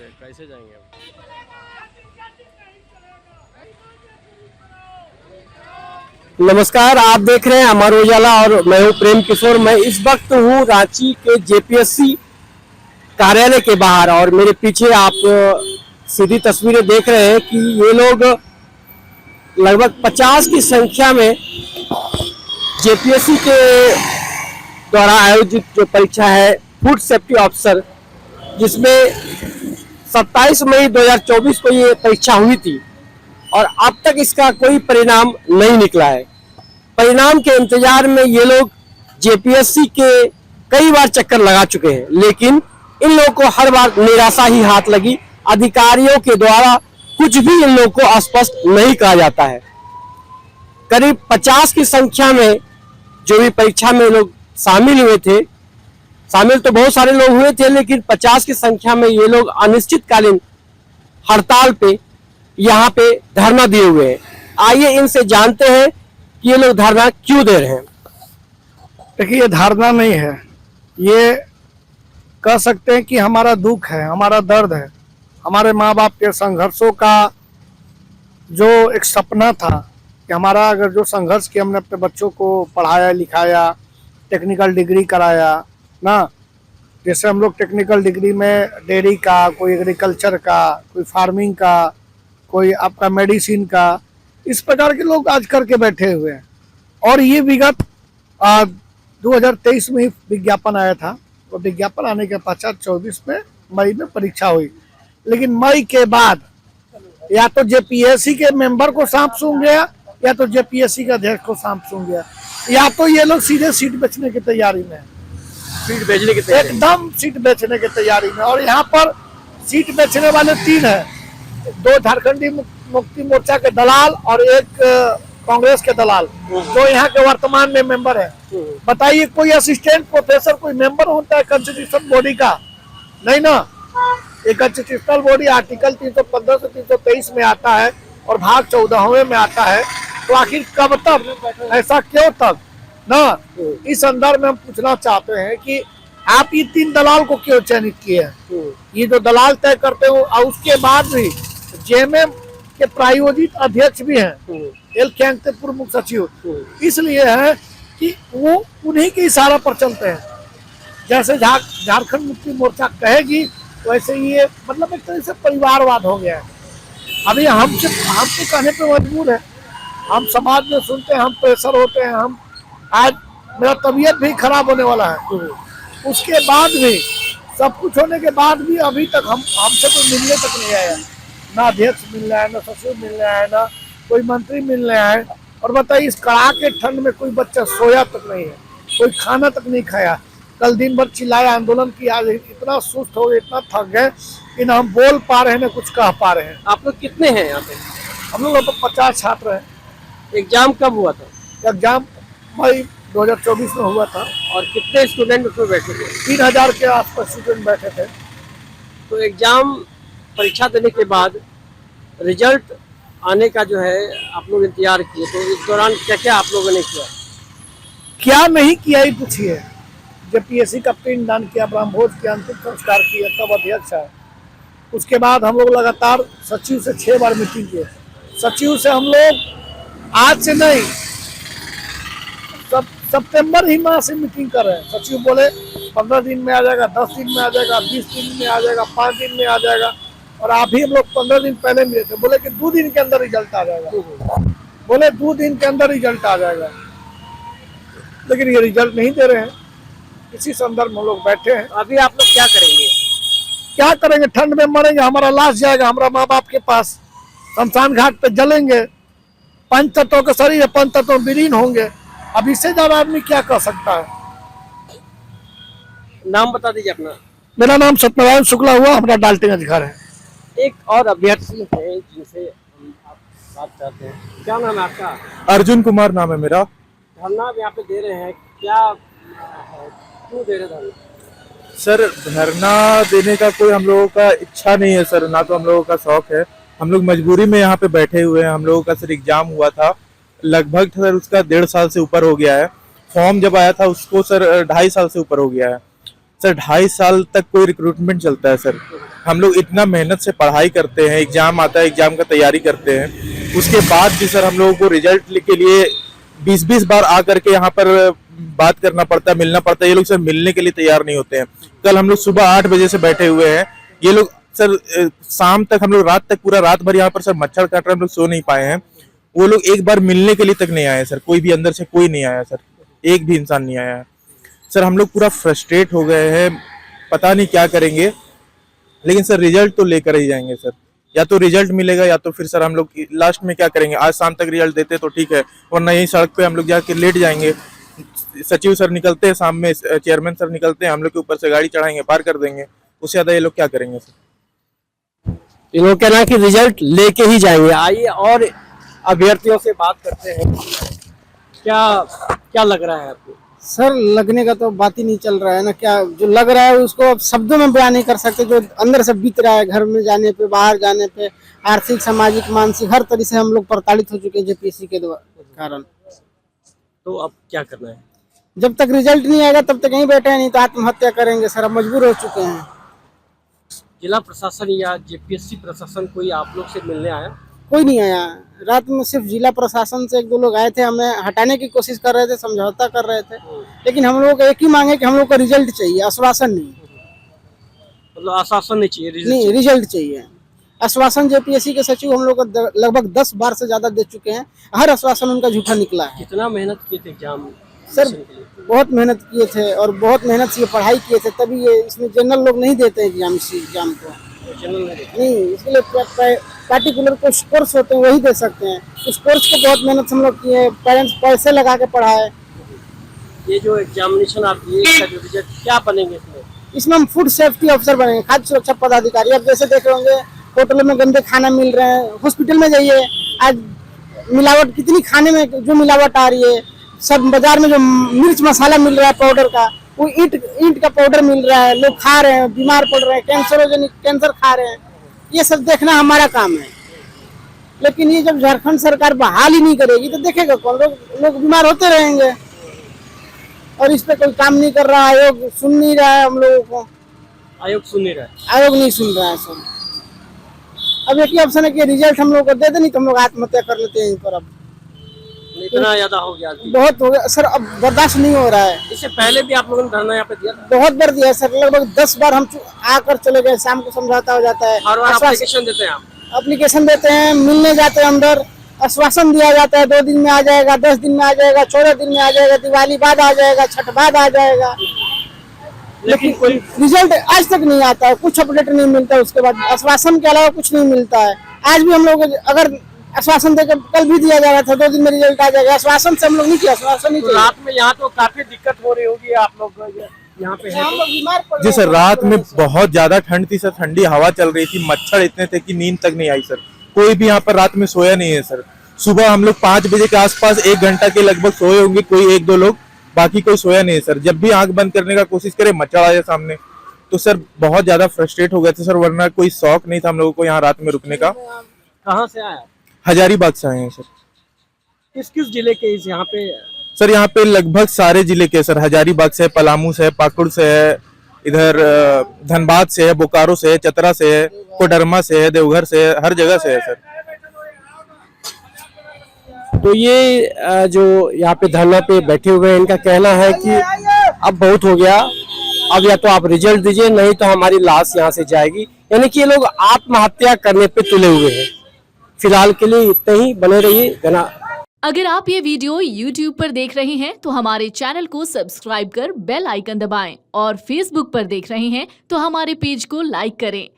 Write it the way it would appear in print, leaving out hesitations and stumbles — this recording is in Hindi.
पे कैसे जाएंगे अब? नमस्कार, आप देख रहे हैं अमर उजाला और मैं हूं प्रेम किशोर। मैं इस वक्त हूं रांची के जेपीएससी कार्यालय के बाहर और मेरे पीछे आप सीधी तस्वीरें देख रहे हैं कि ये लोग लगभग 50 की संख्या में जेपीएससी के द्वारा आयोजित जो परीक्षा है फूड सेफ्टी ऑफिसर, जिसमें 27 मई 2024 को ये परीक्षा हुई थी और अब तक इसका कोई परिणाम नहीं निकला है। परिणाम के इंतजार में ये लोग जेपीएससी के कई बार चक्कर लगा चुके हैं, लेकिन इन लोगों को हर बार निराशा ही हाथ लगी। अधिकारियों के द्वारा कुछ भी इन लोगों को स्पष्ट नहीं कहा जाता है। करीब 50 की संख्या में जो भी परीक्षा में लोग शामिल हुए थे, शामिल तो बहुत सारे लोग हुए थे, लेकिन 50 की संख्या में ये लोग अनिश्चितकालीन हड़ताल पे यहाँ पे धरना दिए हुए हैं। आइए इनसे जानते हैं कि ये लोग धरना क्यों दे रहे हैं। देखिए, ये धारणा नहीं है, ये कह सकते हैं कि हमारा दुख है, हमारा दर्द है। हमारे माँ बाप के संघर्षों का जो एक सपना था कि हमारा अगर जो संघर्ष किया, हमने अपने बच्चों को पढ़ाया लिखाया, टेक्निकल डिग्री कराया ना। जैसे हम लोग टेक्निकल डिग्री में डेयरी का, कोई एग्रीकल्चर का, कोई फार्मिंग का, कोई आपका मेडिसिन का, इस प्रकार के लोग आज करके बैठे हुए हैं। और ये विगत 2023 में ही विज्ञापन आया था और विज्ञापन आने के पश्चात 24 में मई में परीक्षा हुई। लेकिन मई के बाद या तो जेपीएससी के मेंबर को सांप सूंघ गया या तो जेपीएससी के अध्यक्ष को सांप सूंघ गया, या तो ये लोग सीधे सीट बेचने की तैयारी में, सीट बेचने की तैयारी, एकदम सीट बेचने की तैयारी में। और यहाँ पर सीट बेचने वाले 3 हैं, 2 झारखंडी मुक्ति मोर्चा के दलाल और एक कांग्रेस के दलाल, जो यहाँ के वर्तमान में मेंबर है। बताइए, कोई असिस्टेंट प्रोफेसर कोई मेंबर होता है कॉन्स्टिट्यूशन बॉडी का? नहीं ना। एक कॉन्स्टिट्यूशनल बॉडी आर्टिकल 315 से 323 में आता है और भाग 14वें में आता है। तो आखिर कब तक, ऐसा क्यों तक ना? इस संदर्भ में हम पूछना चाहते हैं कि आप ये 3 दलाल को क्यों चयनित किए हैं? ये जो दलाल तय करते हो, और उसके बाद भी जेएमएम के प्रायोजित अध्यक्ष भी हैं, एल कैंग के पूर्व मुख्य सचिव, इसलिए है कि वो उन्हीं के इशारा पर चलते हैं। जैसे झारखंड मुक्ति मोर्चा कहेगी वैसे ये मतलब एक तरह से परिवारवाद हो गया है। अभी हम तो कहने पे मजबूर है, हम समाज में सुनते हैं, हम प्रेशर होते हैं। हम आज मेरा तबीयत भी खराब होने वाला है, उसके बाद भी, सब कुछ होने के बाद भी अभी तक हमसे कोई मिलने तक नहीं आया। ना अध्यक्ष मिल रहा है, ना सचिव मिल रहा है, ना कोई मंत्री मिल रहा है। और बताइए, इस कड़ाके ठंड में कोई बच्चा सोया तक नहीं है, कोई खाना तक नहीं खाया। कल दिन भर चिल्लाया, आंदोलन किया, इतना सुस्त हो गए, इतना थक गए कि ना हम बोल पा रहे हैं ना कुछ कह पा रहे हैं। आप लोग कितने हैं यहाँ पे? हम लोग तो 50 छात्र हैं। एग्जाम कब हुआ था? एग्जाम मई 2024 में हुआ था। और कितने स्टूडेंट उसमें बैठे थे? 3000 के आसपास स्टूडेंट बैठे थे। तो एग्जाम परीक्षा देने के बाद रिजल्ट आने का जो है आप लोग इंतजार किए, तो इस दौरान क्या क्या आप लोगों ने किया? क्या नहीं किया ही पूछिए। जेपीएससी का पिंडदान किया, ब्रह्मभोज किया, अंतिम संस्कार किया, तब अध्यक्ष है। उसके बाद हम लोग लगातार सचिव से 6 बार मीटिंग किए। सचिव से हम लोग आज से नहीं, सितंबर ही माह से मीटिंग कर रहे हैं। सचिव बोले 15 दिन में आ जाएगा, 10 दिन में आ जाएगा, 20 दिन में आ जाएगा, 5 दिन में आ जाएगा। और अभी हम लोग 15 दिन पहले मिले थे, बोले कि 2 दिन के अंदर रिजल्ट आ जाएगा। बोले 2 दिन के अंदर रिजल्ट आ जाएगा, लेकिन ये रिजल्ट नहीं दे रहे हैं। इसी संदर्भ में हम लोग बैठे हैं। अभी आप लोग क्या करेंगे? क्या करेंगे? ठंड में मरेंगे, हमारा लाश जाएगा हमारा माँ बाप के पास, शमशान घाट पे जलेंगे। 5 तत्वों का शरीर है, 5 तत्वों विलीन होंगे। अब इससे ज्यादा आदमी क्या कर सकता है? नाम बता दीजिए अपना। मेरा नाम सत्यनारायण शुक्ला हुआ, हमारा डाल्टनगंज घर है। एक और अभ्यर्थी है जिनसे आप बात चाहते हैं, क्या नाम है आपका? अर्जुन कुमार नाम है मेरा। धरना यहाँ पे दे रहे हैं, क्या क्यों दे रहे धरना? सर, धरना देने का कोई हम लोगों का इच्छा नहीं है सर, ना तो हम लोगों का शौक है। हम लोग मजबूरी में यहाँ पे बैठे हुए हैं। हम लोगों का सर एग्जाम हुआ था, लगभग सर उसका 1.5 साल से ऊपर हो गया है। फॉर्म जब आया था उसको सर 2.5 साल से ऊपर हो गया है। सर 2.5 साल तक कोई रिक्रूटमेंट चलता है सर। हम लोग इतना मेहनत से पढ़ाई करते हैं, एग्जाम आता है, एग्जाम का तैयारी करते हैं, उसके बाद भी सर हम लोगों को रिजल्ट के लिए 20-20 बार आकर के यहाँ पर बात करना पड़ता है, मिलना पड़ता है। ये लोग सर मिलने के लिए तैयार नहीं होते हैं। कल हम लोग सुबह 8 बजे से बैठे हुए हैं, ये लोग सर शाम तक, हम लोग रात तक, पूरा रात भर यहाँ पर सर मच्छर काट रहे, हम लोग सो नहीं पाए हैं। वो लोग एक बार मिलने के लिए तक नहीं आए सर, कोई भी अंदर से कोई नहीं आया सर, एक भी इंसान नहीं आया सर। हम लोग पूरा फ्रस्ट्रेट हो गए हैं, पता नहीं क्या करेंगे, लेकिन सर रिजल्ट तो लेकर ही जाएंगे सर। या तो रिजल्ट मिलेगा या तो फिर सर हम लोग लास्ट में क्या करेंगे, आज शाम तक रिजल्ट देते तो ठीक है, वरना यही सड़क पे हम लोग जाके लेट जाएंगे। सचिव सर निकलते हैं शाम में, चेयरमैन सर निकलते हैं, हम लोग के ऊपर से गाड़ी चढ़ाएंगे, पार कर देंगे। उससे ज्यादा ये लोग क्या करेंगे सर। इन लोग कहना है कि रिजल्ट लेके ही जाएंगे। आइए और अभ्यर्थियों से बात करते हैं। क्या क्या लग रहा है आपको? सर लगने का तो बात ही नहीं चल रहा है ना, क्या जो लग रहा है उसको अब शब्दों में बयान नहीं कर सकते। जो अंदर से बीत रहा है, घर में जाने पे, बाहर जाने पे, आर्थिक, सामाजिक, मानसिक हर तरह से हम लोग प्रताड़ित हो चुके हैं जेपीएससी के कारण। तो अब क्या करना है? जब तक रिजल्ट नहीं आएगा तब तक यहीं बैठे हैं, नहीं तो आत्महत्या करेंगे सर। अब मजबूर हो चुके हैं। जिला प्रशासन या जेपीएससी प्रशासन कोई आप लोग से मिलने आया? कोई नहीं आया। रात में सिर्फ जिला प्रशासन से 1-2 लोग आए थे, हमें हटाने की कोशिश कर रहे थे, समझौता कर रहे थे, लेकिन हम लोग एक ही मांगे कि हम लोग को रिजल्ट चाहिए, आश्वासन नहीं। मतलब आश्वासन नहीं चाहिए, नहीं, रिजल्ट चाहिए। आश्वासन जेपीएससी के सचिव हम लोग को लगभग 10 बार से ज्यादा दे चुके हैं, हर आश्वासन उनका झूठा निकला है। कितना मेहनत किए थे एग्जाम सर बहुत मेहनत किए थे और बहुत मेहनत से ये पढ़ाई किए थे, तभी ये इसमें जनरल लोग नहीं देते एग्जाम, इसी एग्जाम को नहीं, इसके लिए पार्टिकुलर कुछ कोर्स होते हैं वही दे सकते हैं। उस कोर्स को बहुत मेहनत से हम लोग किए, पेरेंट्स पैसे लगा के पढ़ाए। ये जो एग्जामिनेशन आप दिए, इसका जो रिजल्ट क्या बनेंगे इसमें हम फूड सेफ्टी अफसर बनेंगे, खाद्य सुरक्षा पदाधिकारी। अब जैसे देख रहे होंगे होटलों में गंदे खाना मिल रहे हैं, हॉस्पिटल में जाइए, आज मिलावट कितनी, खाने में जो मिलावट आ रही है, सब बाजार में जो मिर्च मसाला मिल रहा है पाउडर का, वो ईंट का पाउडर मिल रहा है, लोग खा रहे हैं, बीमार पड़ रहे हैं, कैंसर खा रहे हैं। ये सब देखना हमारा काम है। लेकिन ये जब झारखंड सरकार बहाल ही नहीं करेगी तो देखेगा कौन? लोग बीमार होते रहेंगे और इस पे कोई काम नहीं कर रहा। आयोग सुन नहीं रहा है हम लोगों को, आयोग सुन नहीं रहा है, आयोग नहीं सुन रहा है सर। अब एक ही ऑप्शन है कि रिजल्ट हम लोग को दे दे, नहीं तो हम लोग आत्महत्या कर लेते हैं। पर अब इतना ज्यादा हो गया, बहुत हो गया सर, अब बर्दाश्त नहीं हो रहा है। इससे पहले भी आप लोगों ने धरना यहाँ पे दिया था? बहुत बार दिया सर, लगभग 10 बार हम आकर चले गए, शाम को समझौता हो जाता है। हर बार एप्लीकेशन देते हैं आप? एप्लीकेशन देते हैं, मिलने जाते हैं, अंदर आश्वासन दिया जाता है 2 दिन में आ जाएगा, 10 दिन में आ जाएगा, 14 दिन में आ जाएगा, दिवाली बाद आ जाएगा, छठ बाद आ जाएगा, लेकिन कोई रिजल्ट आज तक नहीं आता है, कुछ अपडेट नहीं मिलता। उसके बाद आश्वासन के अलावा कुछ नहीं मिलता है। आज भी हम लोग अगर आश्वासन देकर, कल भी दिया जा रहा था 2 दिन में रिजल्ट आ जाएगा, आश्वासन से हम लोग नहीं किया, आश्वासन नहीं। रात में यहाँ तो काफी दिक्कत हो रही होगी आप लोग यहाँ पे? बीमार पड़ जी सर, रात में बहुत ज्यादा ठंड थी सर, ठंडी हवा चल रही थी, मच्छर इतने थे कि नींद तक नहीं आई सर। कोई भी यहाँ पर रात में सोया नहीं है सर। सुबह हम लोग 5 बजे के आसपास 1 घंटा के लगभग सोए होंगे, कोई 1-2 लोग, बाकी कोई सोया नहीं है सर। जब भी आंख बंद करने का कोशिश करे मच्छर आ जाए सामने, तो सर बहुत ज्यादा फ्रस्ट्रेट हो गए थे सर, वरना कोई शौक नहीं था हम लोगों को यहाँ रात में रुकने का। कहाँ से आया? हजारीबाग से आए हैं सर। किस किस जिले के इस यहाँ पे? सर यहाँ पे लगभग सारे जिले के सर, हजारीबाग से, पलामू से, पाकुड़ से है, इधर धनबाद से है, बोकारो से है, चतरा से है, कोडरमा से है, देवघर से है, हर जगह से है सर। तो ये जो यहाँ पे धरना पे बैठे हुए हैं, इनका कहना है कि अब बहुत हो गया, अब या तो आप रिजल्ट दीजिए, नहीं तो हमारी लाश यहाँ से जाएगी। यानी कि ये लोग आत्महत्या करने पे तुले हुए हैं। फिलहाल के लिए इतना ही, बने रहिए घना। अगर आप ये वीडियो YouTube पर देख रहे हैं तो हमारे चैनल को सब्सक्राइब कर बेल आइकन दबाएं, और Facebook पर देख रहे हैं तो हमारे पेज को लाइक करें।